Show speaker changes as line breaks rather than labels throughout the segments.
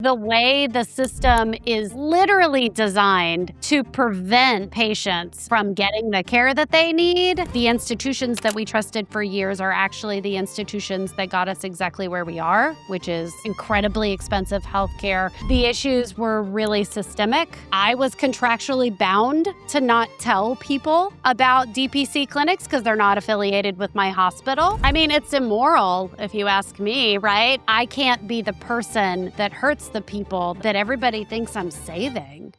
The way the system is literally designed to prevent patients from getting the care that they need, the institutions that we trusted for years are actually the institutions that got us exactly where we are, which is incredibly expensive healthcare. The issues were really systemic. I was contractually bound to not tell people about DPC clinics because they're not affiliated with my hospital. I mean, it's immoral if you ask me, right? I can't be the person that hurts the people that everybody thinks I'm saving.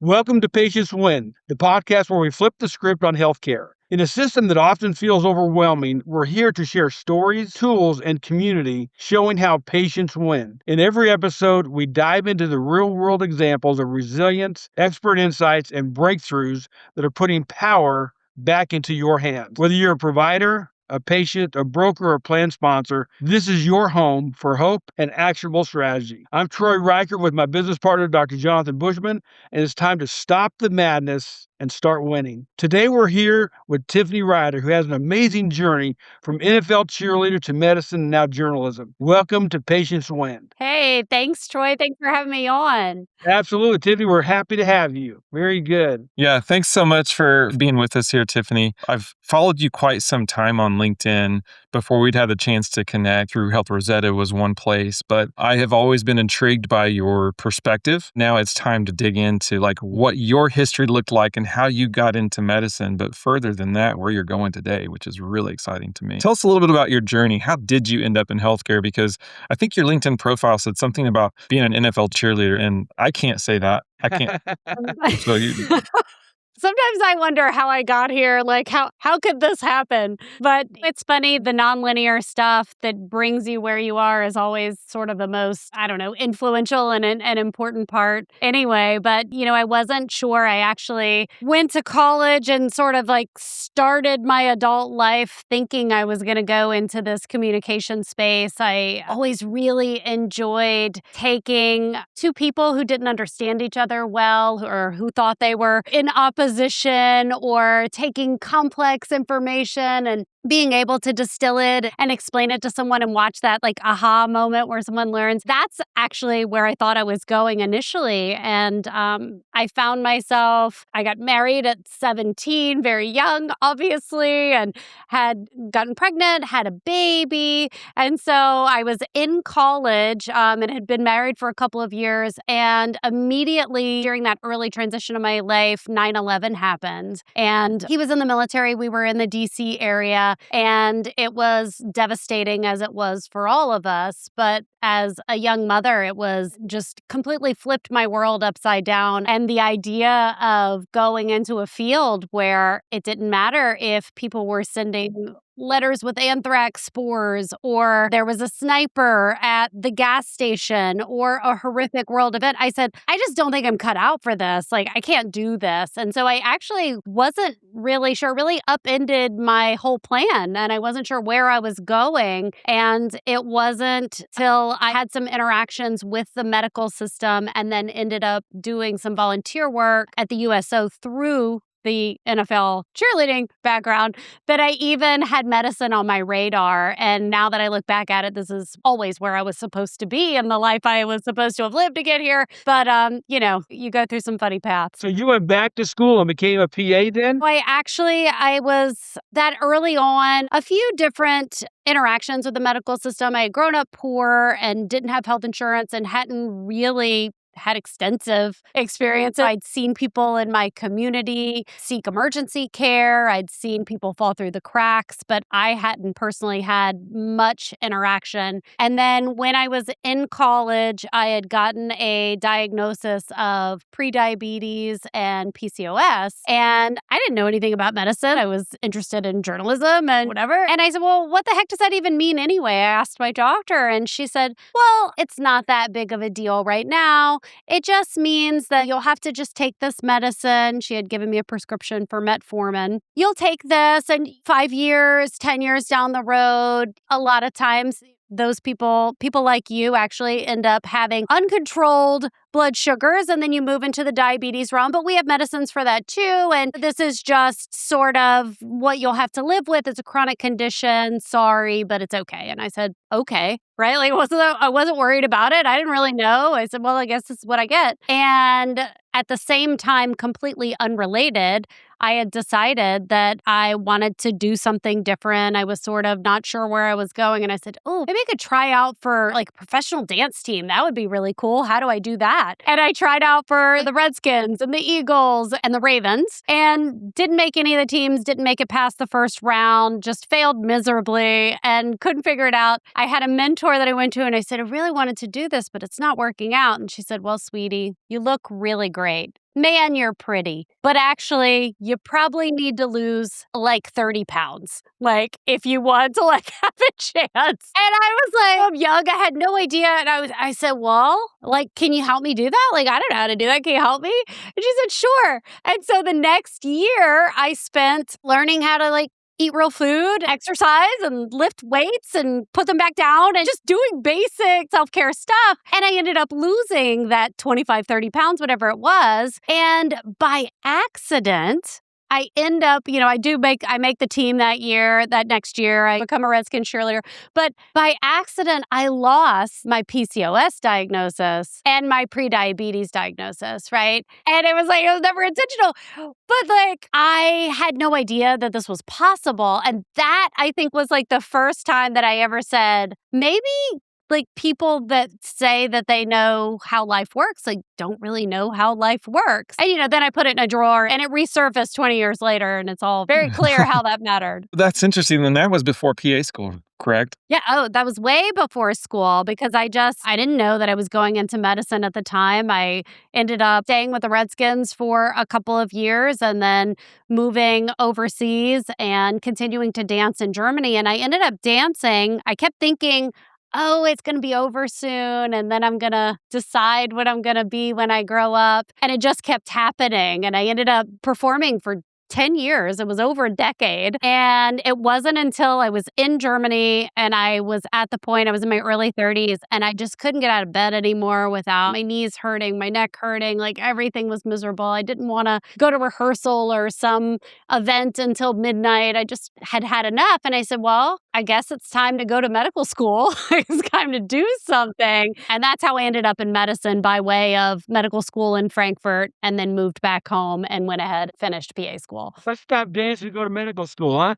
Welcome to Patients Win, the podcast where we flip the script on healthcare. In a system that often feels overwhelming, we're here to share stories, tools, and community showing how patients win. In every episode, we dive into the real-world examples of resilience, expert insights, and breakthroughs that are putting power back into your hands. Whether you're a provider, a patient, a broker, or plan sponsor, this is your home for hope and actionable strategy. I'm Troy Reichert with my business partner, Dr. Jonathan Bushman, and it's time to stop the madness and start winning. Today, we're here with Tiffany Ryder, who has an amazing journey from NFL cheerleader to medicine and now journalism. Welcome to Patients Win.
Hey, thanks, Troy. Thanks for having me on.
Absolutely, Tiffany. We're happy to have you. Very good.
Yeah, thanks so much for being with us here, Tiffany. I've followed you quite some time on LinkedIn. Before we'd had the chance to connect through Health Rosetta was one place, but I have always been intrigued by your perspective. Now it's time to dig into what your history looked like and how you got into medicine, but further than that, where you're going today, which is really exciting to me. Tell us a little bit about your journey. How did you end up in healthcare? Because I think your LinkedIn profile said something about being an NFL cheerleader, and I can't say that. I can't. So
Sometimes I wonder how I got here, how could this happen? But it's funny, the nonlinear stuff that brings you where you are is always sort of the most, influential and an important part anyway. But, I wasn't sure. I actually went to college and sort of started my adult life thinking I was going to go into this communication space. I always really enjoyed taking two people who didn't understand each other well or who thought they were in opposition or taking complex information and being able to distill it and explain it to someone and watch that aha moment where someone learns. That's actually where I thought I was going initially. And I found myself, I got married at 17, very young, obviously, and had gotten pregnant, had a baby. And so I was in college and had been married for a couple of years. And immediately during that early transition of my life, 9/11 happened. And he was in the military. We were in the DC area. And it was devastating as it was for all of us. But as a young mother, it was just completely flipped my world upside down. And the idea of going into a field where it didn't matter if people were sending letters with anthrax spores, or there was a sniper at the gas station, or a horrific world event. I said, I just don't think I'm cut out for this. I can't do this. And so I actually wasn't really sure, really upended my whole plan. And I wasn't sure where I was going. And it wasn't till I had some interactions with the medical system and then ended up doing some volunteer work at the USO through the NFL cheerleading background that I even had medicine on my radar. And now that I look back at it, this is always where I was supposed to be and the life I was supposed to have lived to get here. But, you go through some funny paths.
So you went back to school and became a PA then?
I was that early on, a few different interactions with the medical system. I had grown up poor and didn't have health insurance and hadn't really had extensive experience. I'd seen people in my community seek emergency care. I'd seen people fall through the cracks, but I hadn't personally had much interaction. And then when I was in college, I had gotten a diagnosis of prediabetes and PCOS. And I didn't know anything about medicine. I was interested in journalism and whatever. And I said, well, what the heck does that even mean anyway? I asked my doctor and she said, well, it's not that big of a deal right now. It just means that you'll have to just take this medicine. She had given me a prescription for metformin. You'll take this and 5 years, 10 years down the road, a lot of times those people like you actually end up having uncontrolled blood sugars, and then you move into the diabetes realm. But we have medicines for that too. And this is just sort of what you'll have to live with. It's a chronic condition. Sorry, but it's okay. And I said, okay, right? Like I wasn't worried about it. I didn't really know. I said, well, I guess this is what I get. And at the same time, completely unrelated, I had decided that I wanted to do something different. I was sort of not sure where I was going. And I said, oh, maybe I could try out for like a professional dance team. That would be really cool. How do I do that? And I tried out for the Redskins and the Eagles and the Ravens and didn't make any of the teams, didn't make it past the first round, just failed miserably and couldn't figure it out. I had a mentor that I went to and I said, I really wanted to do this, but it's not working out. And she said, well, sweetie, you look really great. Man, you're pretty. But actually, you probably need to lose like 30 pounds. Like, if you want to like have a chance. And I was like, I'm young. I had no idea. And I said, well, like, can you help me do that? Like, I don't know how to do that. Can you help me? And she said, sure. And so the next year I spent learning how to like eat real food, exercise, and lift weights and put them back down and just doing basic self-care stuff. And I ended up losing that 25, 30 pounds, whatever it was. And by accident, I end up, I make the team that next year, I become a Redskin cheerleader. But by accident, I lost my PCOS diagnosis and my prediabetes diagnosis, right? And it was never intentional. But like, I had no idea that this was possible. And that, I think, was like the first time that I ever said, maybe like people that say that they know how life works, like don't really know how life works. And, then I put it in a drawer and it resurfaced 20 years later and it's all very clear how that mattered.
That's interesting. And that was before PA school, correct?
Yeah. Oh, that was way before school because I didn't know that I was going into medicine at the time. I ended up staying with the Redskins for a couple of years and then moving overseas and continuing to dance in Germany. And I ended up dancing. I kept thinking, oh, it's going to be over soon. And then I'm going to decide what I'm going to be when I grow up. And it just kept happening. And I ended up performing for 10 years. It was over a decade. And it wasn't until I was in Germany and I was at the point, I was in my early 30s, and I just couldn't get out of bed anymore without my knees hurting, my neck hurting, like everything was miserable. I didn't want to go to rehearsal or some event until midnight. I just had enough. And I said, well, I guess it's time to go to medical school. It's time to do something. And that's how I ended up in medicine by way of medical school in Frankfurt and then moved back home and went ahead, finished PA school.
Let's stop dancing and go to medical school, huh?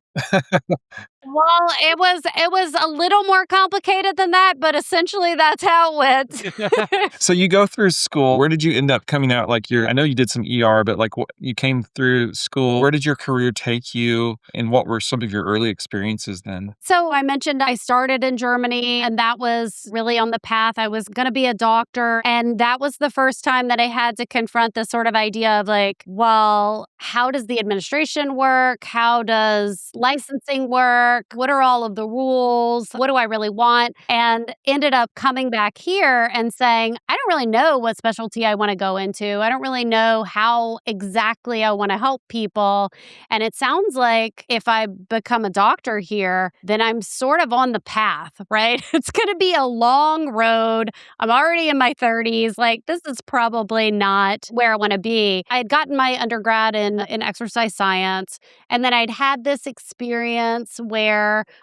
Well, it was a little more complicated than that, but essentially that's how it went.
So you go through school. Where did you end up coming out? I know you did some ER, but you came through school. Where did your career take you? And what were some of your early experiences then?
So I mentioned I started in Germany, and that was really on the path. I was going to be a doctor. And that was the first time that I had to confront this sort of idea of like, well, how does the administration work? How does licensing work? What are all of the rules? What do I really want? And ended up coming back here and saying, I don't really know what specialty I want to go into. I don't really know how exactly I want to help people. And it sounds like if I become a doctor here, then I'm sort of on the path, right? It's going to be a long road. I'm already in my 30s. Like, this is probably not where I want to be. I had gotten my undergrad in exercise science, and then I'd had this experience where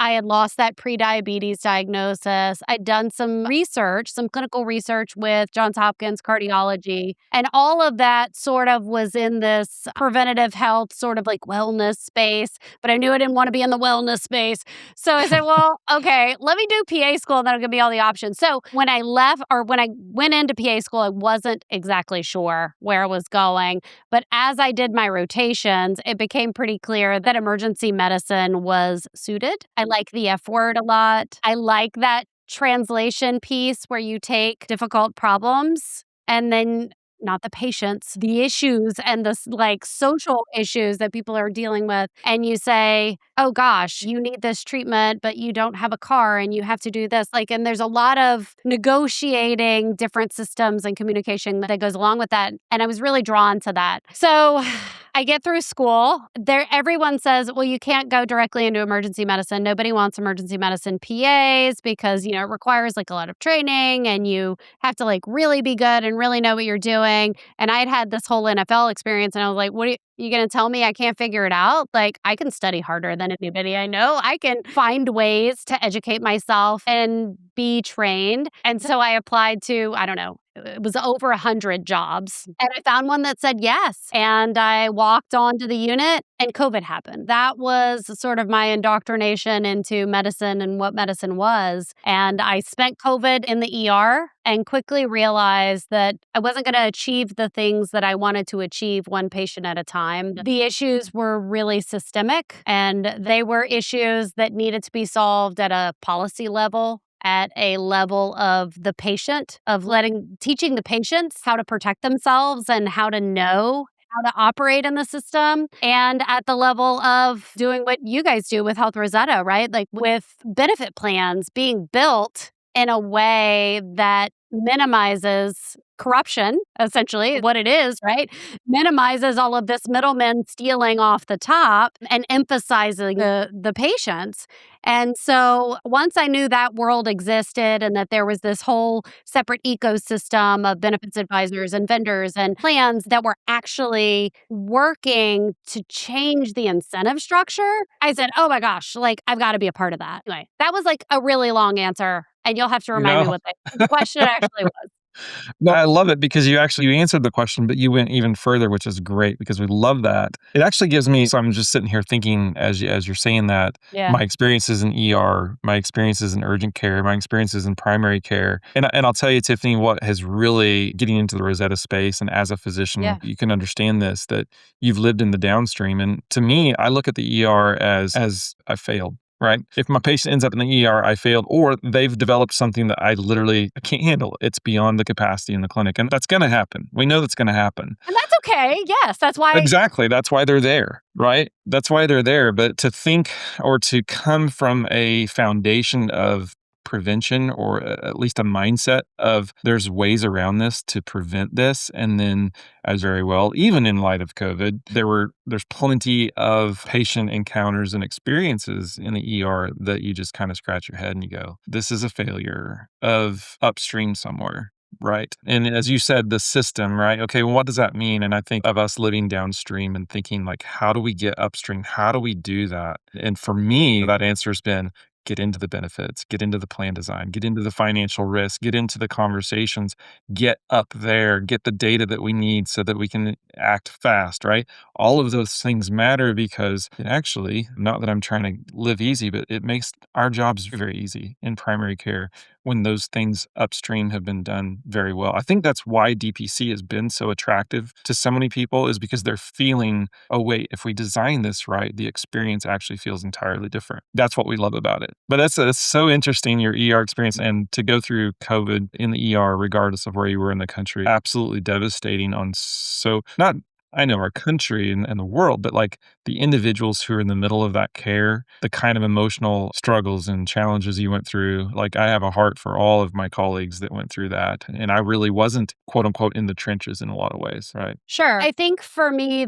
I had lost that prediabetes diagnosis. I'd done some research, some clinical research with Johns Hopkins cardiology, and all of that sort of was in this preventative health, sort of like wellness space, but I knew I didn't want to be in the wellness space. So I said, well, okay, let me do PA school and that'll give me all the options. So when I went into PA school, I wasn't exactly sure where I was going. But as I did my rotations, it became pretty clear that emergency medicine was suited. I like the F word a lot. I like that translation piece where you take difficult problems and then not the patients, the issues and the like social issues that people are dealing with. And you say, oh gosh, you need this treatment, but you don't have a car and you have to do this. And there's a lot of negotiating different systems and communication that goes along with that. And I was really drawn to that. So I get through school. Everyone says, well, you can't go directly into emergency medicine. Nobody wants emergency medicine PAs because, it requires like a lot of training and you have to like really be good and really know what you're doing. And I'd had this whole NFL experience and I was like, what are you going to tell me I can't figure it out? Like, I can study harder than anybody I know. I can find ways to educate myself and be trained. And so I applied to, I don't know, it was over 100 jobs. And I found one that said yes. And I walked onto the unit and COVID happened. That was sort of my indoctrination into medicine and what medicine was. And I spent COVID in the ER and quickly realized that I wasn't going to achieve the things that I wanted to achieve one patient at a time. The issues were really systemic and they were issues that needed to be solved at a policy level, at a level of the patient, of teaching the patients how to protect themselves and how to know how to operate in the system, and at the level of doing what you guys do with Health Rosetta, right? Like with benefit plans being built in a way that minimizes corruption, essentially, what it is, right? Minimizes all of this middlemen stealing off the top and emphasizing the patients. And so once I knew that world existed and that there was this whole separate ecosystem of benefits advisors and vendors and plans that were actually working to change the incentive structure, I said, oh my gosh, like I've got to be a part of that. Anyway, that was like a really long answer. And you'll have to remind me
No.
what the question actually was.
No, I love it because you answered the question, but you went even further, which is great because we love that. It actually gives me, so I'm just sitting here thinking as you're saying that,
Yeah.
my experiences in ER, my experiences in urgent care, my experiences in primary care. And I'll tell you, Tiffany, what has really getting into the Rosetta space, and as a physician,
Yeah.
you can understand this, that you've lived in the downstream. And to me, I look at the ER as I failed. Right? If my patient ends up in the ER, I failed, or they've developed something that I can't handle. It's beyond the capacity in the clinic. And that's going to happen. We know that's going to happen.
And that's okay. Yes, that's why.
Exactly. That's why they're there, right? That's why they're there. But to think or to come from a foundation of prevention, or at least a mindset of there's ways around this to prevent this. And then as very well, even in light of COVID, there's plenty of patient encounters and experiences in the ER that you just kind of scratch your head and you go, this is a failure of upstream somewhere. Right. And as you said, the system, right? Okay, well, what does that mean? And I think of us living downstream and thinking like, how do we get upstream? How do we do that? And for me, that answer has been get into the benefits, get into the plan design, get into the financial risk, get into the conversations, get up there, get the data that we need so that we can act fast, right? All of those things matter because it actually, not that I'm trying to live easy, but it makes our jobs very easy in primary care when those things upstream have been done very well. I think that's why DPC has been so attractive to so many people, is because they're feeling, oh, wait, if we design this right, the experience actually feels entirely different. That's what we love about it. But that's so interesting, your ER experience, and to go through COVID in the ER, regardless of where you were in the country, absolutely devastating I know our country and the world, but like the individuals who are in the middle of that care, the kind of emotional struggles and challenges you went through. Like I have a heart for all of my colleagues that went through that. And I really wasn't, quote unquote, in the trenches in a lot of ways, right?
Sure. I think for me,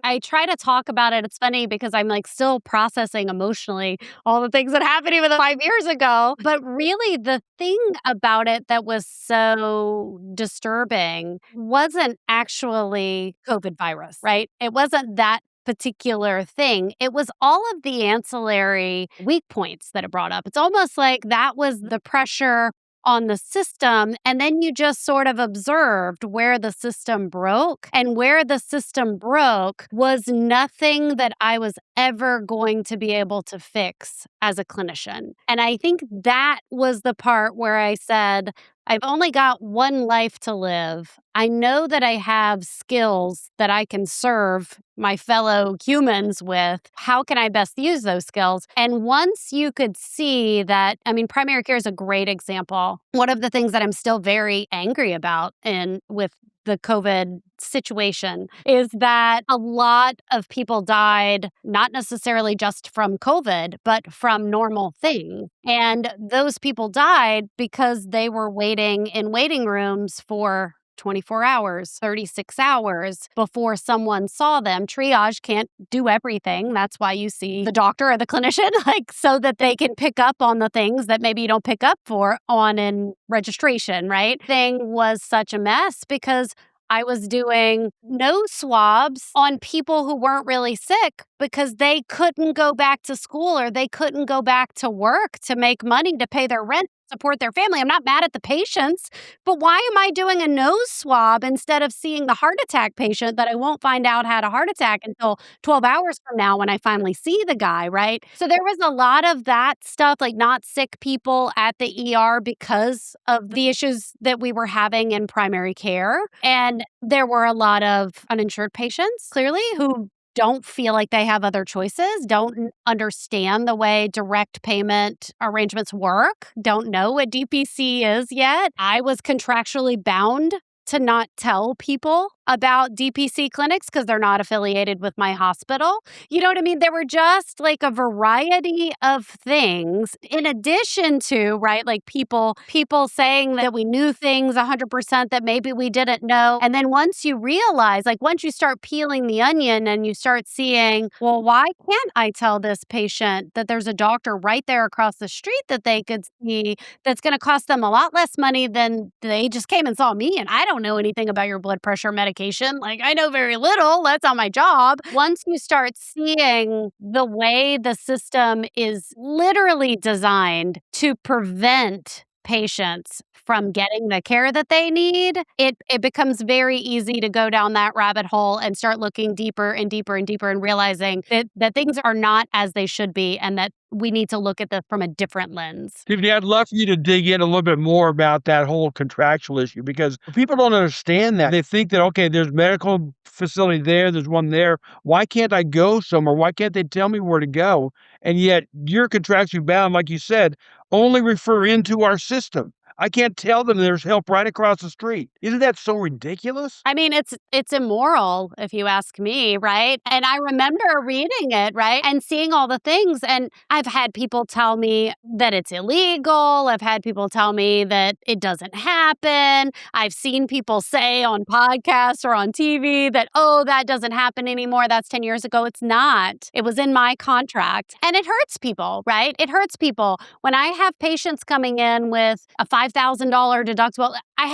I try to talk about it. It's funny because I'm like still processing emotionally all the things that happened even 5 years ago. But really, the thing about it that was so disturbing wasn't actually COVID virus, right? It wasn't that particular thing. It was all of the ancillary weak points that it brought up. It's almost like that was the pressure on the system. And then you just sort of observed where the system broke. And where the system broke was nothing that I was ever going to be able to fix as a clinician. And I think that was the part where I said, I've only got one life to live. I know that I have skills that I can serve my fellow humans with. How can I best use those skills? And once you could see that, I mean, primary care is a great example. One of the things that I'm still very angry about with the COVID situation is that a lot of people died, not necessarily just from COVID, but from normal things. And those people died because they were waiting in waiting rooms for 24 hours, 36 hours before someone saw them. Triage can't do everything. That's why you see the doctor or the clinician, like so that they can pick up on the things that maybe you don't pick up on in registration, right? Thing was such a mess because I was doing nose swabs on people who weren't really sick because they couldn't go back to school or they couldn't go back to work to make money to pay their rent, support their family. I'm not mad at the patients, but why am I doing a nose swab instead of seeing the heart attack patient that I won't find out had a heart attack until 12 hours from now when I finally see the guy, right? So there was a lot of that stuff, like not sick people at the ER because of the issues that we were having in primary care. And there were a lot of uninsured patients, clearly, who don't feel like they have other choices, don't understand the way direct payment arrangements work, don't know what DPC is yet. I was contractually bound to not tell people about DPC clinics because they're not affiliated with my hospital. You know what I mean? There were just like a variety of things in addition to, right, like people saying that we knew things 100% that maybe we didn't know. And then once you realize, like once you start peeling the onion and you start seeing, well, why can't I tell this patient that there's a doctor right there across the street that they could see that's going to cost them a lot less money than they just came and saw me and I don't know anything about your blood pressure medication. Like, I know very little. That's not my job. Once you start seeing the way the system is literally designed to prevent patients from getting the care that they need, it becomes very easy to go down that rabbit hole and start looking deeper and deeper and deeper and realizing that things are not as they should be and that we need to look at this from a different lens.
Tiffany, I'd love for you to dig in a little bit more about that whole contractual issue because people don't understand that. They think that, okay, there's medical facility there, there's one there. Why can't I go somewhere? Why can't they tell me where to go? And yet you're contractually bound, like you said, only refer into our system. I can't tell them there's help right across the street. Isn't that so ridiculous?
I mean, it's immoral if you ask me, right? And I remember reading it, right? And seeing all the things. And I've had people tell me that it's illegal. I've had people tell me that it doesn't happen. I've seen people say on podcasts or on TV that, oh, that doesn't happen anymore. That's 10 years ago. It's not. It was in my contract. And it hurts people, right? It hurts people. When I have patients coming in with a $5,000 deductible, I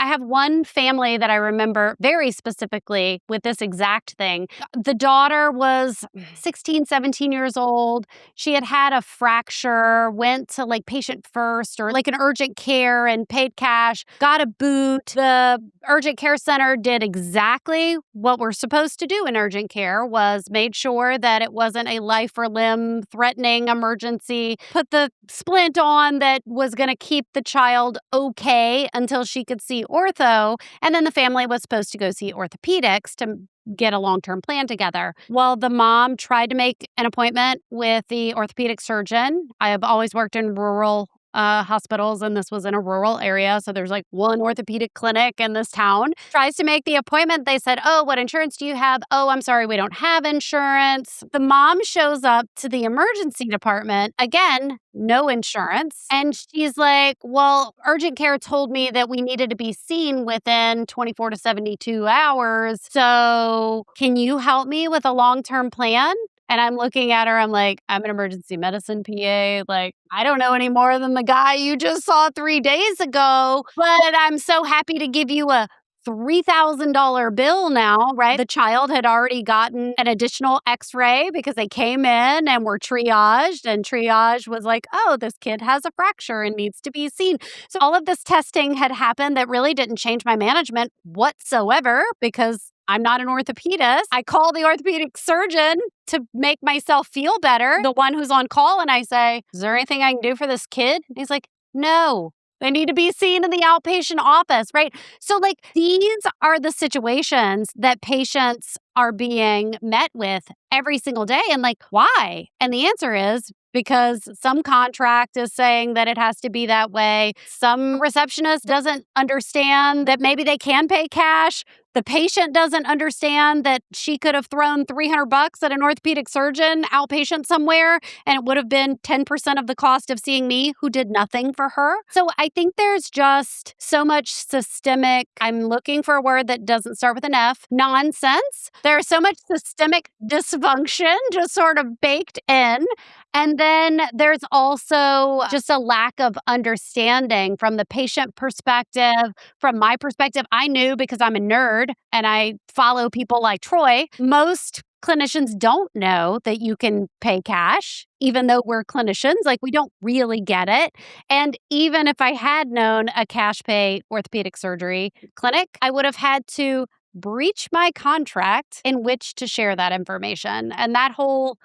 have one family that I remember very specifically with this exact thing. The daughter was 16, 17 years old. She had had a fracture, went to like patient first or like an urgent care and paid cash, got a boot. The urgent care center did exactly what we're supposed to do in urgent care, was made sure that it wasn't a life or limb threatening emergency, put the splint on that was going to keep the child okay until she could see ortho. And then the family was supposed to go see orthopedics to get a long-term plan together. Well, the mom tried to make an appointment with the orthopedic surgeon. I have always worked in rural hospitals, and this was in a rural area. So there's like one orthopedic clinic in this town. Tries to make the appointment. They said, oh, what insurance do you have? Oh, I'm sorry, we don't have insurance. The mom shows up to the emergency department. Again, no insurance. And she's like, well, urgent care told me that we needed to be seen within 24 to 72 hours. So can you help me with a long-term plan? And I'm looking at her, I'm like, I'm an emergency medicine PA. Like, I don't know any more than the guy you just saw 3 days ago, but I'm so happy to give you a $3,000 bill now, right? The child had already gotten an additional x-ray because they came in and were triaged, and triage was like, oh, this kid has a fracture and needs to be seen. So all of this testing had happened that really didn't change my management whatsoever because I'm not an orthopedist. I call the orthopedic surgeon to make myself feel better, the one who's on call, and I say, is there anything I can do for this kid? And he's like, no. They need to be seen in the outpatient office, right? So like these are the situations that patients are being met with every single day. And like, why? And the answer is because some contract is saying that it has to be that way. Some receptionist doesn't understand that maybe they can pay cash, The patient doesn't understand that she could have thrown $300 at an orthopedic surgeon outpatient somewhere, and it would have been 10% of the cost of seeing me, who did nothing for her. So I think there's just so much systemic, I'm looking for a word that doesn't start with an F, nonsense. There's so much systemic dysfunction just sort of baked in. And then there's also just a lack of understanding from the patient perspective. From my perspective, I knew because I'm a nerd and I follow people like Troy. Most clinicians don't know that you can pay cash, even though we're clinicians. Like, we don't really get it. And even if I had known a cash pay orthopedic surgery clinic, I would have had to breach my contract in which to share that information. And that whole,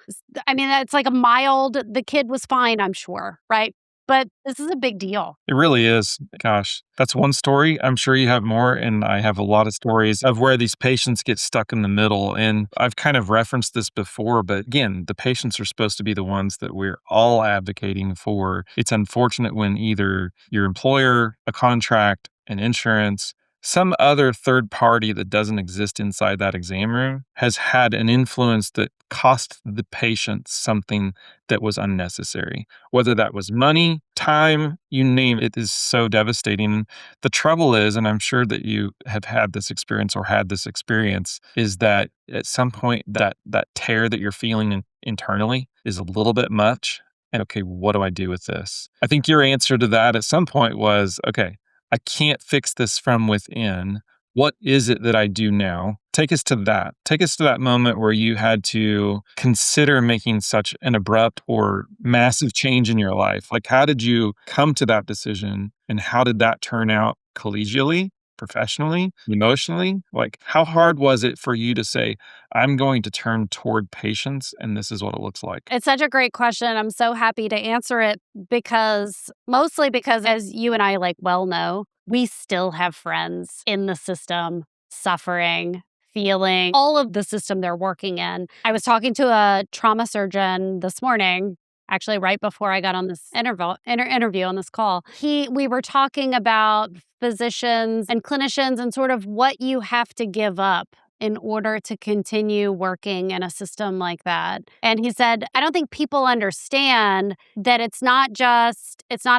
I mean, it's like a mild, the kid was fine, I'm sure, right? But this is a big deal.
It really is. Gosh, that's one story. I'm sure you have more, and I have a lot of stories of where these patients get stuck in the middle. And I've kind of referenced this before, but again, the patients are supposed to be the ones that we're all advocating for. It's unfortunate when either your employer, a contract, an insurance, some other third party that doesn't exist inside that exam room has had an influence that cost the patient something that was unnecessary. Whether that was money, time, you name it, is so devastating. The trouble is, and I'm sure that you have had this experience or had this experience, is that at some point that tear that you're feeling internally is a little bit much. And okay, what do I do with this? I think your answer to that at some point was, okay, I can't fix this from within. What is it that I do now? Take us to that. Take us to that moment where you had to consider making such an abrupt or massive change in your life. Like, how did you come to that decision, and how did that turn out collegially, professionally, emotionally? Like, how hard was it for you to say, I'm going to turn toward patients and this is what it looks like?
It's such a great question. I'm so happy to answer it mostly because as you and I well know, we still have friends in the system suffering, feeling all of the system they're working in. I was talking to a trauma surgeon this morning, actually right before I got on this interview on this call. We were talking about physicians and clinicians and sort of what you have to give up in order to continue working in a system like that. And he said, I don't think people understand that it's not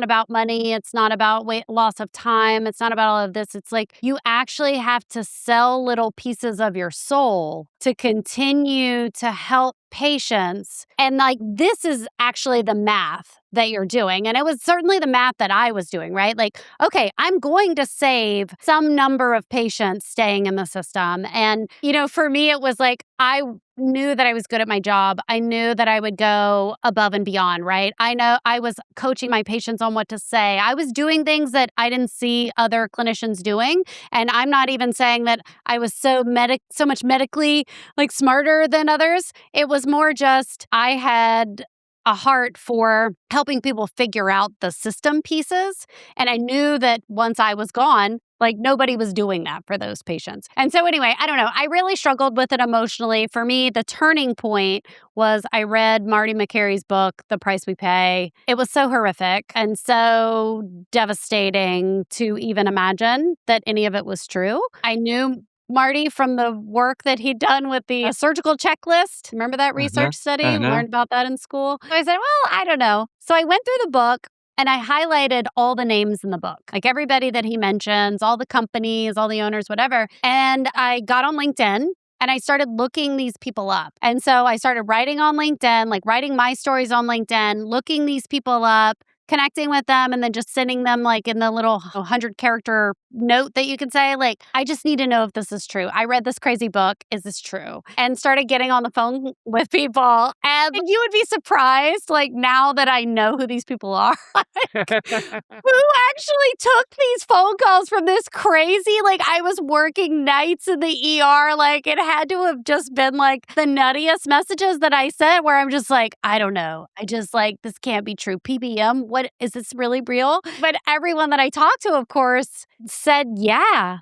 about money. It's not about loss of time. It's not about all of this. It's like you actually have to sell little pieces of your soul to continue to help patients. And this is actually the math that you're doing. And it was certainly the math that I was doing, right? Like, okay, I'm going to save some number of patients staying in the system. And, for me, it was like, I knew that I was good at my job. I knew that I would go above and beyond, right? I know I was coaching my patients on what to say. I was doing things that I didn't see other clinicians doing. And I'm not even saying that I was so much medically smarter than others. It was more just I had a heart for helping people figure out the system pieces. And I knew that once I was gone, nobody was doing that for those patients. And so anyway, I don't know. I really struggled with it emotionally. For me, the turning point was I read Marty McCary's book, The Price We Pay. It was so horrific and so devastating to even imagine that any of it was true. I knew Marty from the work that he'd done with the surgical checklist. Remember that research study? We learned about that in school. So I said, well, I don't know. So I went through the book and I highlighted all the names in the book, everybody that he mentions, all the companies, all the owners, whatever. And I got on LinkedIn and I started looking these people up. And so I started writing on LinkedIn, writing my stories on LinkedIn, looking these people up, connecting with them, and then just sending them in the little 100-character note that you can say, I just need to know if this is true. I read this crazy book. Is this true? And started getting on the phone with people. And you would be surprised, now that I know who these people are, who actually took these phone calls from this crazy, I was working nights in the ER. It had to have just been the nuttiest messages that I sent where I'm just I don't know. I just this can't be true. PBM, what is this really real? But everyone that I talked to, of course, said, yeah,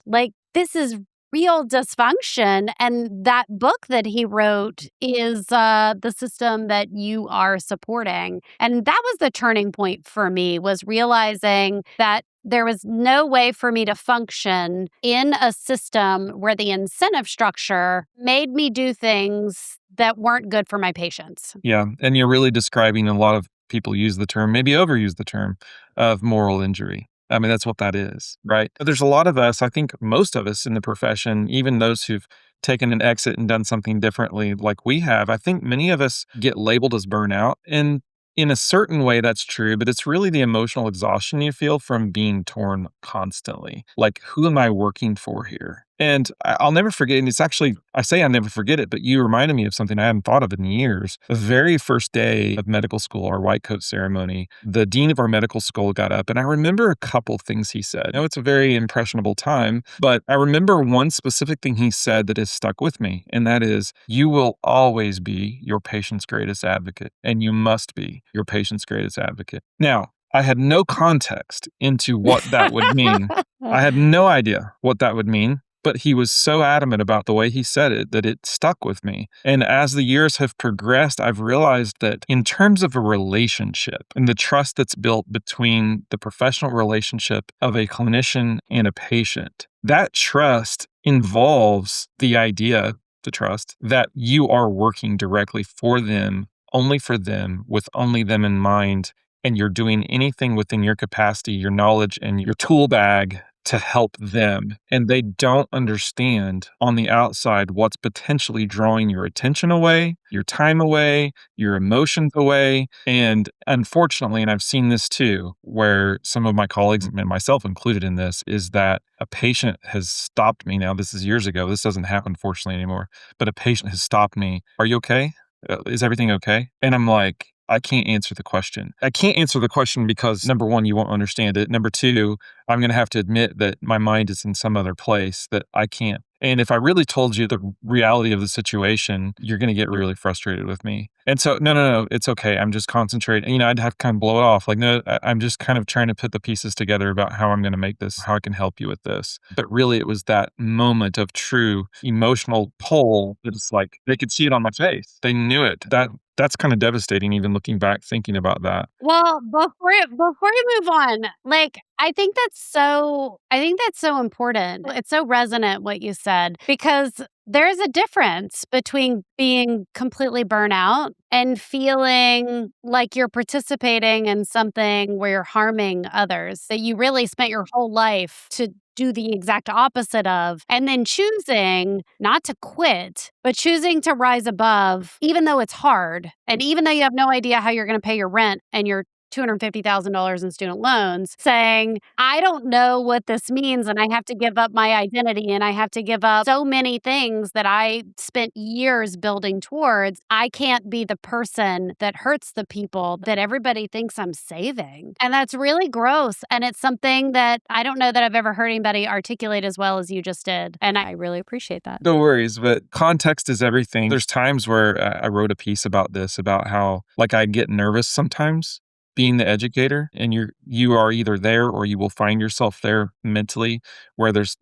this is real dysfunction. And that book that he wrote is the system that you are supporting. And that was the turning point for me, was realizing that there was no way for me to function in a system where the incentive structure made me do things that weren't good for my patients.
Yeah. And you're really describing, a lot of people use the term, maybe overuse the term, of moral injury. I mean, that's what that is, right? There's a lot of us, I think most of us in the profession, even those who've taken an exit and done something differently like we have, I think many of us get labeled as burnout. And in a certain way, that's true, but it's really the emotional exhaustion you feel from being torn constantly. Like, who am I working for here? And I'll never forget, and it's actually, I say I never forget it, but you reminded me of something I hadn't thought of in years. The very first day of medical school, our white coat ceremony, the dean of our medical school got up, and I remember a couple things he said. I know it's a very impressionable time, but I remember one specific thing he said that has stuck with me, and that is, you will always be your patient's greatest advocate, and you must be your patient's greatest advocate. Now, I had no context into what that would mean. I had no idea what that would mean. But he was so adamant about the way he said it that it stuck with me. And as the years have progressed, I've realized that in terms of a relationship and the trust that's built between the professional relationship of a clinician and a patient, that trust involves the idea, the trust, that you are working directly for them, with only them in mind, and you're doing anything within your capacity, your knowledge, and your tool bag to help them. And they don't understand on the outside what's potentially drawing your attention away, your time away, your emotions away. And unfortunately, and I've seen this too, where some of my colleagues, and myself included in this, is that a patient has stopped me. Now, this is years ago. This doesn't happen, fortunately, anymore. But a patient has stopped me. Are you okay? Is everything okay? And I'm like, I can't answer the question. I can't answer the question because, number one, you won't understand it. Number two, I'm going to have to admit that my mind is in some other place that I can't. And if I really told you the reality of the situation, you're going to get really frustrated with me. And so, no, it's okay. I'm just concentrating. I'd have to kind of blow it off. Like, no, I'm just kind of trying to put the pieces together about how I'm going to make this, how I can help you with this. But really, it was that moment of true emotional pull that it's like, they could see it on my face. They knew it. That's kind of devastating, even looking back, thinking about that.
Well, before you move on, like, I think that's so important. It's so resonant what you said, because there's a difference between being completely burnt out and feeling like you're participating in something where you're harming others that you really spent your whole life to do the exact opposite of, and then choosing not to quit, but choosing to rise above, even though it's hard. And even though you have no idea how you're going to pay your rent and your $250,000 in student loans, saying, I don't know what this means, and I have to give up my identity, and I have to give up so many things that I spent years building towards. I can't be the person that hurts the people that everybody thinks I'm saving. And that's really gross. And it's something that I don't know that I've ever heard anybody articulate as well as you just did. And I really appreciate that.
No worries, but context is everything. There's times where I wrote a piece about this, about how, like, I get nervous sometimes being the educator, and you are either there or you will find yourself there mentally, where there's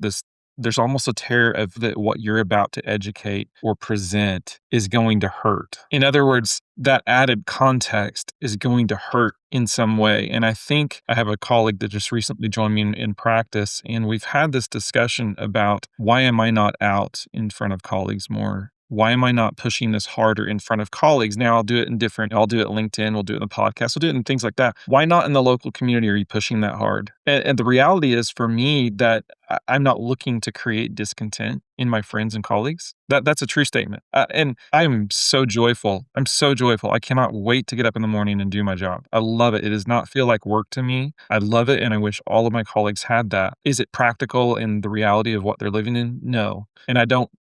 almost a terror of that what you're about to educate or present is going to hurt. In other words, that added context is going to hurt in some way. And I think I have a colleague that just recently joined me in practice, and we've had this discussion about, why am I not out in front of colleagues more? Why am I not pushing this harder in front of colleagues? Now I'll do it I'll do it LinkedIn, we'll do it in the podcast, we'll do it in things like that. Why not in the local community are you pushing that hard? And the reality is, for me, that I'm not looking to create discontent in my friends and colleagues. That's a true statement. And I am so joyful. I'm so joyful. I cannot wait to get up in the morning and do my job. I love it. It does not feel like work to me. I love it. And I wish all of my colleagues had that. Is it practical in the reality of what they're living in? No. And I don't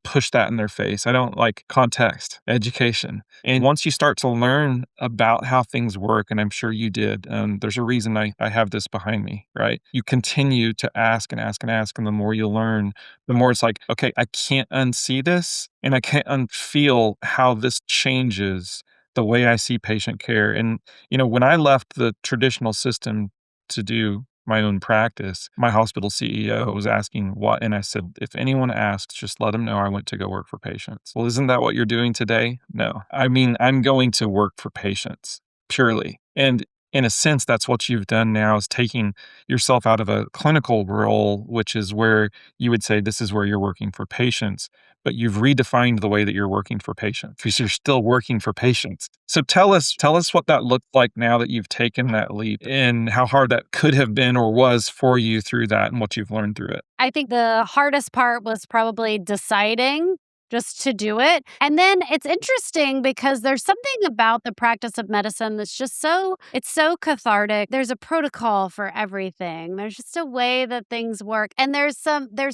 push that in their face. I don't like context, education. And once you start to learn about how things work, and I'm sure you did, there's a reason I have this behind me, right? You continue to ask and ask and ask. And the more you learn, the more it's like, okay, I can't unsee this, and I can't unfeel how this changes the way I see patient care. And, when I left the traditional system to do my own practice, my hospital CEO was asking what, and I said, if anyone asks, just let them know I went to go work for patients. Well, isn't that what you're doing today? No. I mean, I'm going to work for patients, purely. And in a sense, that's what you've done now is taking yourself out of a clinical role, which is where you would say this is where you're working for patients, but you've redefined the way that you're working for patients because you're still working for patients. So tell us what that looked like now that you've taken that leap and how hard that could have been or was for you through that and what you've learned through it.
I think the hardest part was probably deciding just to do it. And then it's interesting because there's something about the practice of medicine that's just it's so cathartic. There's a protocol for everything. There's just a way that things work. And there's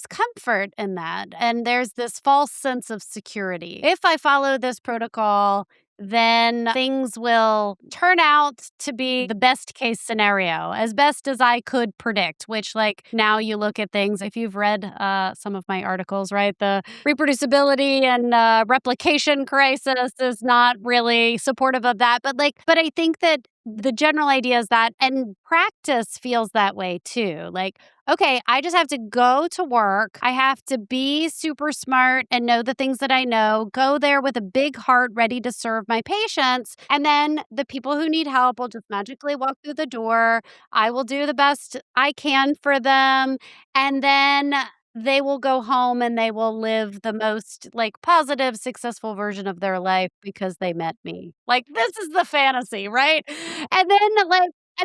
comfort in that. And there's this false sense of security. If I follow this protocol, then things will turn out to be the best case scenario, as best as I could predict, which, like, now you look at things, if you've read some of my articles, right, the reproducibility and replication crisis is not really supportive of that. But I think that the general idea is that, and practice feels that way too. Like, okay, I just have to go to work. I have to be super smart and know the things that I know, go there with a big heart ready to serve my patients. And then the people who need help will just magically walk through the door. I will do the best I can for them. And then they will go home and they will live the most like positive, successful version of their life because they met me. Like, this is the fantasy, right? And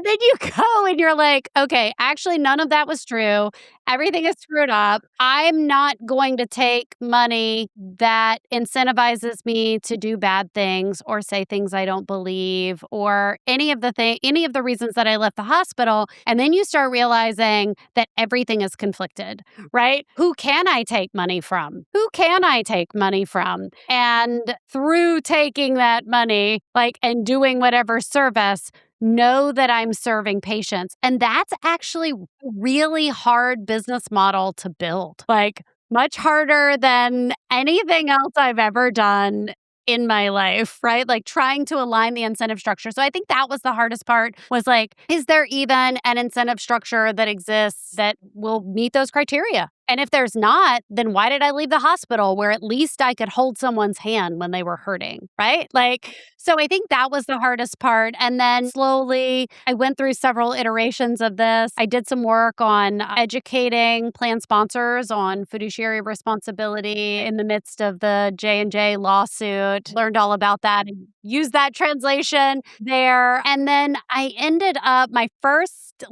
then you go and you're like, okay, actually, none of that was true. Everything is screwed up. I'm not going to take money that incentivizes me to do bad things or say things I don't believe or any of the reasons that I left the hospital. And then you start realizing that everything is conflicted, right? Who can I take money from? Who can I take money from? And through taking that money, and doing whatever service, know that I'm serving patients. And that's actually a really hard business model to build. Much harder than anything else I've ever done in my life, right? Like, trying to align the incentive structure. So I think that was the hardest part, was is there even an incentive structure that exists that will meet those criteria? And if there's not, then why did I leave the hospital where at least I could hold someone's hand when they were hurting, right? So I think that was the hardest part. And then slowly, I went through several iterations of this. I did some work on educating plan sponsors on fiduciary responsibility in the midst of the J&J lawsuit. Learned all about that and used that translation there. And then I ended up, my first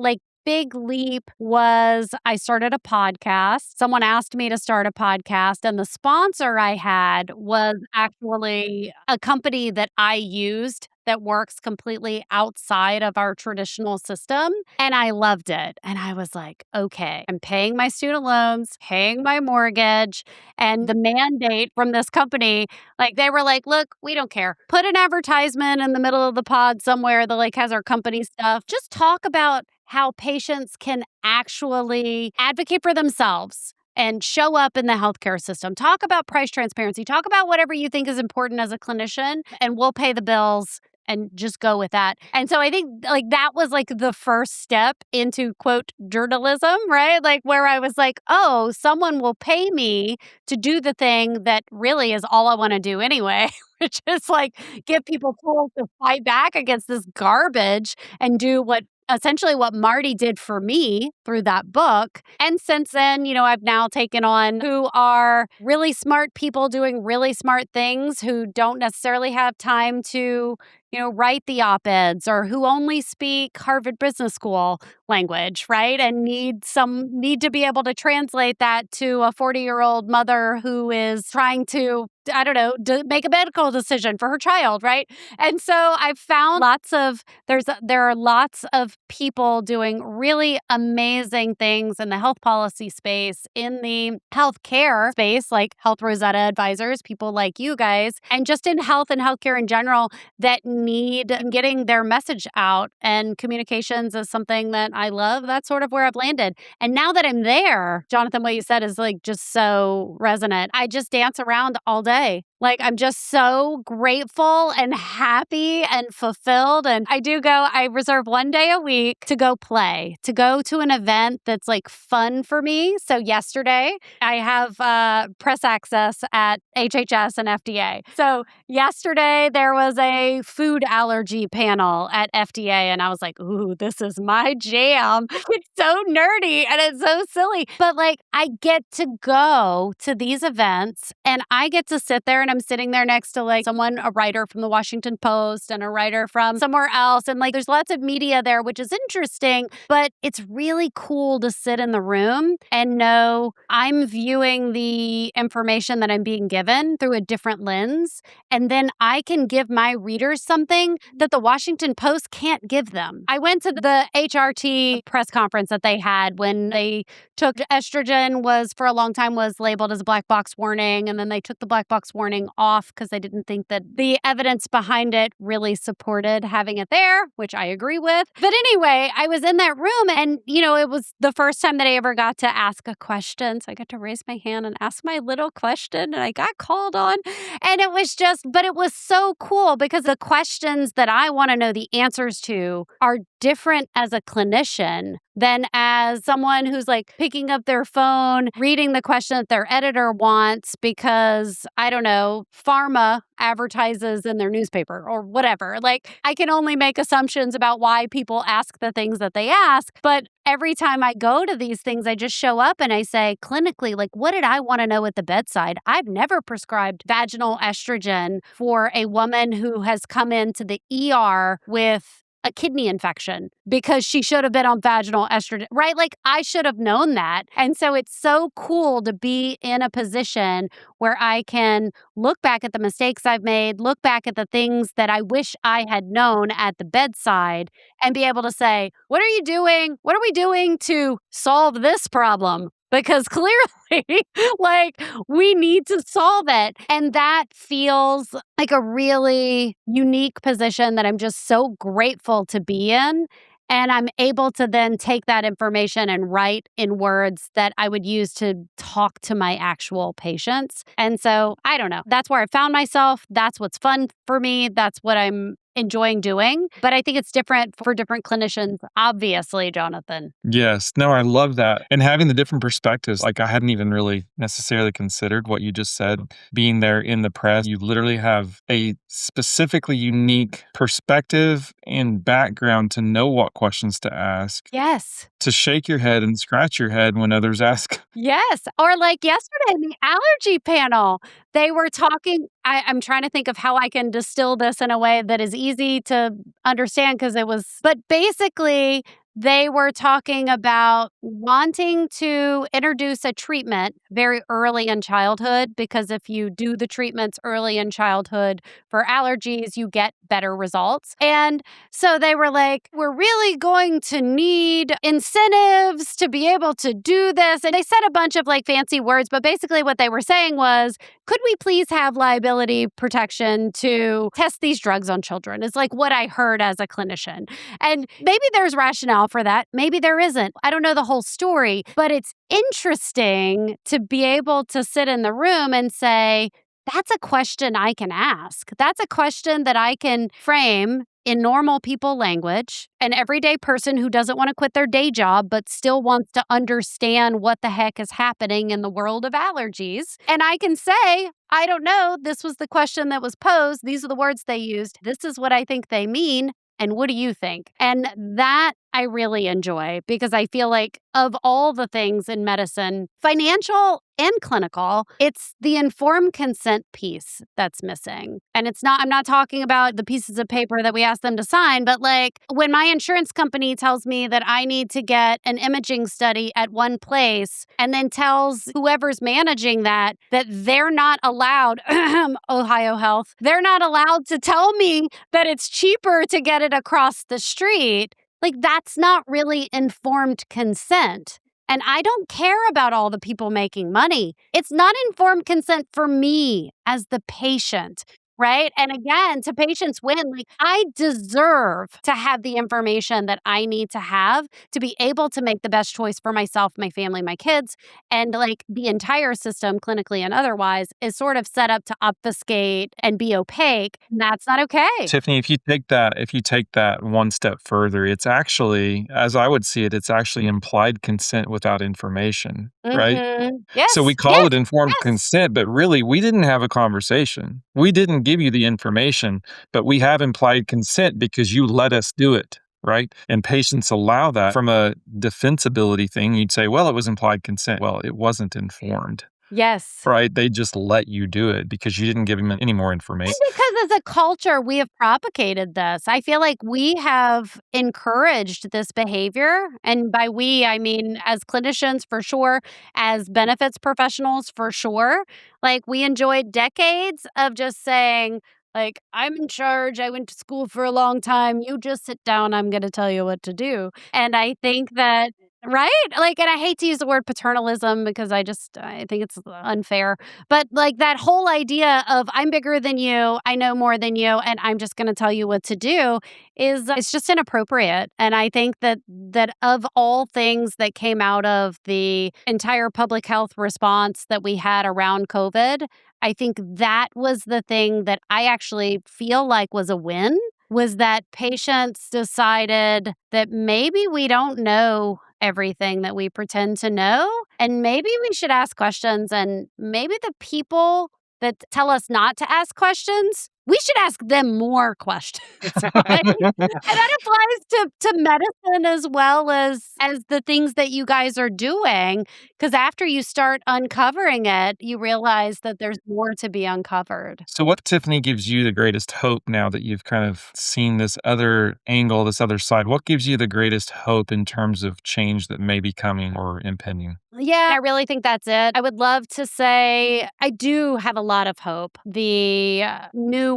big leap was I started a podcast. Someone asked me to start a podcast, and the sponsor I had was actually a company that I used that works completely outside of our traditional system. And I loved it. And I was like, okay, I'm paying my student loans, paying my mortgage, and the mandate from this company, they were like, look, we don't care. Put an advertisement in the middle of the pod somewhere that has our company stuff. Just talk about how patients can actually advocate for themselves and show up in the healthcare system. Talk about price transparency. Talk about whatever you think is important as a clinician, and we'll pay the bills and just go with that. And so I think that was the first step into, quote, journalism, right? Where I was like, oh, someone will pay me to do the thing that really is all I want to do anyway, which is give people tools to fight back against this garbage and do essentially what Marty did for me through that book. And since then, I've now taken on who are really smart people doing really smart things who don't necessarily have time to, write the op-eds, or who only speak Harvard Business School language, right? And need to be able to translate that to a 40-year-old mother who is trying to, make a medical decision for her child, right? And so I've found there are lots of people doing really amazing things in the health policy space, in the healthcare space, like Health Rosetta advisors, people like you guys, and just in health and healthcare in general, that need getting their message out. And communications is something that I love. That's sort of where I've landed. And now that I'm there, Jonathan, what you said is just so resonant. I just dance around all day. Like, I'm just so grateful and happy and fulfilled. And I reserve one day a week to go play, to go to an event that's like fun for me. So yesterday I have press access at HHS and FDA. So yesterday there was a food allergy panel at FDA and I was like, ooh, this is my jam. It's so nerdy and it's so silly. But like I get to go to these events and I get to sit there and I'm sitting there next to like a writer from the Washington Post and a writer from somewhere else. And like there's lots of media there, which is interesting, but it's really cool to sit in the room and know I'm viewing the information that I'm being given through a different lens. And then I can give my readers something that the Washington Post can't give them. I went to the HRT press conference that they had when they took estrogen for a long time was labeled as a black box warning. And then they took the black box warning off because they didn't think that the evidence behind it really supported having it there, which I agree with. But anyway, I was in that room and, it was the first time that I ever got to ask a question. So I got to raise my hand and ask my little question and I got called on. And it was so cool because the questions that I want to know the answers to are different as a clinician than as someone who's like picking up their phone, reading the question that their editor wants because, I don't know, pharma advertises in their newspaper or whatever. Like, I can only make assumptions about why people ask the things that they ask. But every time I go to these things, I just show up and I say, clinically, like, what did I want to know at the bedside? I've never prescribed vaginal estrogen for a woman who has come into the ER with a kidney infection because she should have been on vaginal estrogen, right? Like I should have known that. And so it's so cool to be in a position where I can look back at the mistakes I've made, look back at the things that I wish I had known at the bedside and be able to say, what are you doing? What are we doing to solve this problem? Because clearly, like, we need to solve it. And that feels like a really unique position that I'm just so grateful to be in. And I'm able to then take that information and write in words that I would use to talk to my actual patients. And so, I don't know. That's where I found myself. That's what's fun for me. That's what I'm enjoying doing. But I think it's different for different clinicians, obviously, Jonathan.
Yes. No, I love that. And having the different perspectives, like I hadn't even really necessarily considered what you just said. Being there in the press, you literally have a specifically unique perspective and background to know what questions to ask.
Yes.
To shake your head and scratch your head when others ask.
Yes. Or like yesterday in the allergy panel, they were talking. I'm trying to think of how I can distill this in a way that is easy to understand but basically, they were talking about wanting to introduce a treatment very early in childhood because if you do the treatments early in childhood for allergies, you get better results. And so they were like, we're really going to need incentives to be able to do this. And they said a bunch of like fancy words, but basically what they were saying was, could we please have liability protection to test these drugs on children? Is like what I heard as a clinician. And maybe there's rationale for that. Maybe there isn't. I don't know the whole story, but it's interesting to be able to sit in the room and say, that's a question I can ask. That's a question that I can frame in normal people language, an everyday person who doesn't want to quit their day job, but still wants to understand what the heck is happening in the world of allergies. And I can say, I don't know. This was the question that was posed. These are the words they used. This is what I think they mean. And what do you think? And that I really enjoy because I feel like of all the things in medicine, financial and clinical, it's the informed consent piece that's missing. And I'm not talking about the pieces of paper that we ask them to sign, but like when my insurance company tells me that I need to get an imaging study at one place and then tells whoever's managing that they're not allowed, Ohio Health, they're not allowed to tell me that it's cheaper to get it across the street. Like, that's not really informed consent. And I don't care about all the people making money. It's not informed consent for me as the patient. right? And again, to patients win, like I deserve to have the information that I need to have to be able to make the best choice for myself, my family, my kids. And like the entire system, clinically and otherwise, is sort of set up to obfuscate and be opaque. And that's not okay.
Tiffany, if you take that one step further, it's actually, as I would see it, it's actually implied consent without information, right? So we
Yes,
call
yes,
it informed
yes.
consent, but really we didn't have a conversation. We didn't give you the information, but we have implied consent because you let us do it, right? And patients allow that. From a defensibility thing, you'd say, well, it was implied consent. Well, it wasn't informed,
Yes.
right? They just let you do it because you didn't give them any more information.
And because as a culture, we have propagated this. I feel like we have encouraged this behavior. And by we, I mean as clinicians for sure, as benefits professionals for sure. Like we enjoyed decades of just saying, like, I'm in charge. I went to school for a long time. You just sit down. I'm going to tell you what to do. And I think that, right? Like, and I hate to use the word paternalism because I think it's unfair. But like that whole idea of I'm bigger than you, I know more than you, and I'm just going to tell you what to do is it's just inappropriate. And I think that of all things that came out of the entire public health response that we had around COVID, I think that was the thing that I actually feel like was a win was that patients decided that maybe we don't know everything that we pretend to know. And maybe we should ask questions. And maybe the people that tell us not to ask questions, we should ask them more questions, right? And that applies to medicine as well as the things that you guys are doing. Because after you start uncovering it, you realize that there's more to be uncovered.
So, what, Tiffany, gives you the greatest hope now that you've kind of seen this other angle, this other side? What gives you the greatest hope in terms of change that may be coming or impending?
Yeah, I really think that's it. I would love to say I do have a lot of hope. The new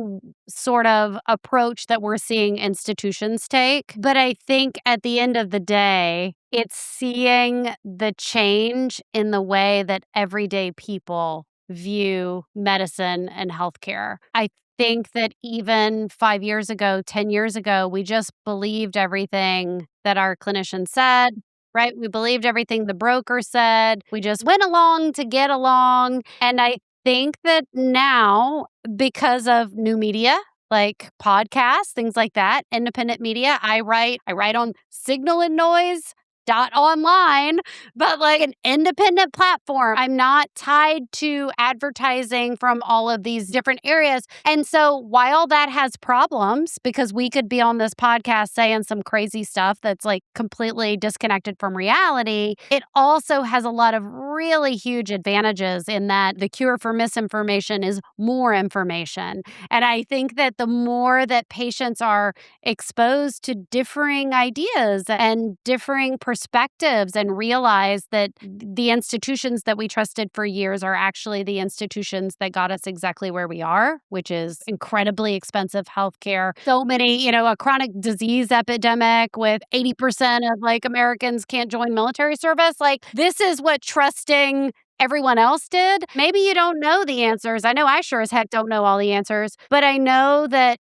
sort of approach that we're seeing institutions take. But I think at the end of the day, it's seeing the change in the way that everyday people view medicine and healthcare. I think that even 5 years ago, 10 years ago, we just believed everything that our clinician said. Right? We believed everything the broker said. We just went along to get along. And I think that now, because of new media, like podcasts, things like that, independent media, I write on Signal and Noise. Online, but like an independent platform. I'm not tied to advertising from all of these different areas. And so while that has problems, because we could be on this podcast saying some crazy stuff that's like completely disconnected from reality, it also has a lot of really huge advantages in that the cure for misinformation is more information. And I think that the more that patients are exposed to differing ideas and differing perspectives and realize that the institutions that we trusted for years are actually the institutions that got us exactly where we are, which is incredibly expensive healthcare. So many, a chronic disease epidemic with 80% of like Americans can't join military service. Like this is what trusting everyone else did. Maybe you don't know the answers. I know I sure as heck don't know all the answers, but I know that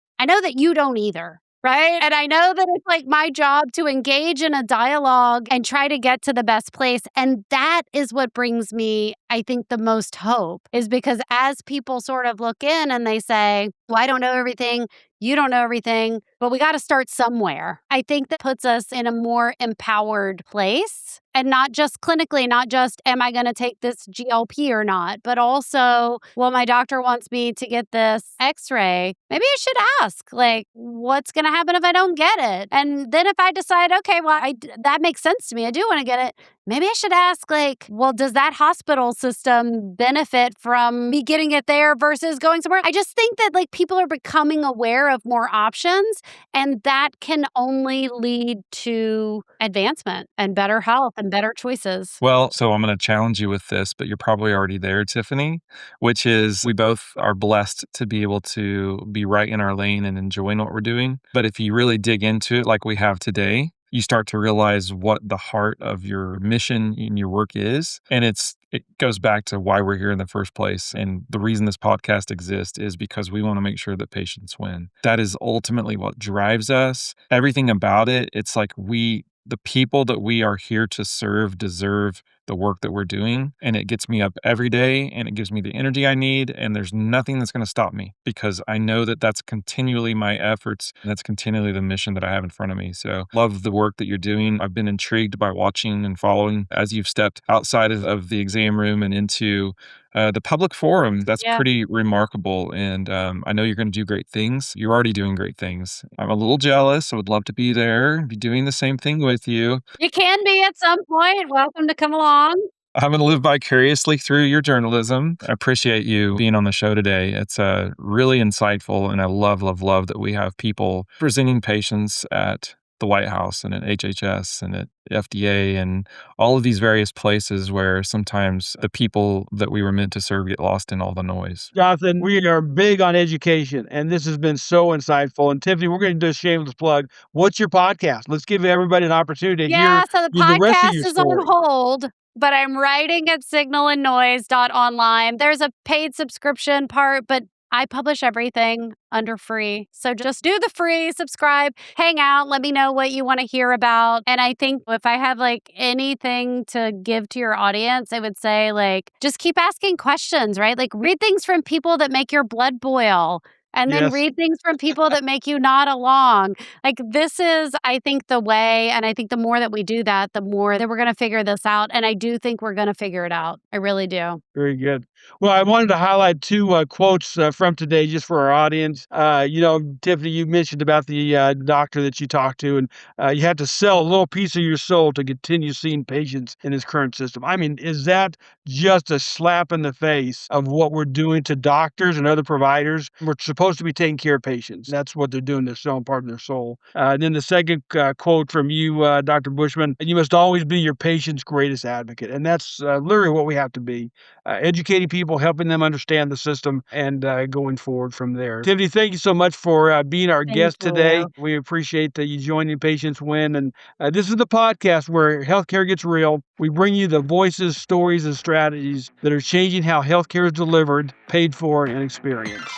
you don't either. Right. And I know that it's like my job to engage in a dialogue and try to get to the best place. And that is what brings me, I think, the most hope is because as people sort of look in and they say, well, I don't know everything. You don't know everything, but we got to start somewhere. I think that puts us in a more empowered place and not just clinically, not just, am I going to take this GLP or not, but also, well, my doctor wants me to get this x-ray. Maybe I should ask, like, what's going to happen if I don't get it? And then if I decide, okay, well, that makes sense to me. I do want to get it. Maybe I should ask, like, well, does that hospital system benefit from me getting it there versus going somewhere? I just think that, like, people are becoming aware of more options, and that can only lead to advancement and better health and better choices.
Well, so I'm going to challenge you with this, but you're probably already there, Tiffany, which is we both are blessed to be able to be right in our lane and enjoying what we're doing. But if you really dig into it like we have today, you start to realize what the heart of your mission in your work is. And it's it goes back to why we're here in the first place. And the reason this podcast exists is because we want to make sure that patients win. That is ultimately what drives us. Everything about it, it's like the people that we are here to serve deserve the work that we're doing. And it gets me up every day and it gives me the energy I need. And there's nothing that's going to stop me because I know that that's continually my efforts. And that's continually the mission that I have in front of me. So love the work that you're doing. I've been intrigued by watching and following as you've stepped outside of the exam room and into the public forum. That's
Yeah.
pretty remarkable. And I know you're going to do great things. You're already doing great things. I'm a little jealous. I would love to be there, be doing the same thing with you.
You can be at some point. Welcome to come along.
I'm going to live vicariously through your journalism. I appreciate you being on the show today. It's really insightful. And I love, love, love that we have people presenting patients at the White House and at HHS and at FDA and all of these various places where sometimes the people that we were meant to serve get lost in all the noise.
Jonathan, we are big on education, and this has been so insightful. And Tiffany, we're going to do a shameless plug. What's your podcast? Let's give everybody an opportunity to
Yeah,
hear
so the
the rest of
podcast
your
is
story.
on hold, but I'm writing at signalandnoise.online. There's a paid subscription part, but I publish everything under free. So just do the free, subscribe, hang out, let me know what you want to hear about. And I think if I have like anything to give to your audience, I would say like just keep asking questions, right? Like read things from people that make your blood boil. And then
Yes.
read things from people that make you nod along. Like this is, I think, the way. And I think the more that we do that, the more that we're going to figure this out. And I do think we're going to figure it out. I really do.
Very good. Well, I wanted to highlight two quotes from today just for our audience. Tiffany, you mentioned about the doctor that you talked to, and you had to sell a little piece of your soul to continue seeing patients in his current system. I mean, is that just a slap in the face of what we're doing to doctors and other providers? We're supposed to be taking care of patients. That's what they're doing. They're selling part of their soul. And then the second quote from you, Dr. Bushman, you must always be your patient's greatest advocate. And that's literally what we have to be. Educating people, helping them understand the system, and going forward from there. Tiffany, thank you so much for being our
Thank
guest today.
you.
We appreciate you joining Patients Win. And this is the podcast where healthcare gets real. We bring you the voices, stories, and strategies that are changing how healthcare is delivered, paid for, and experienced.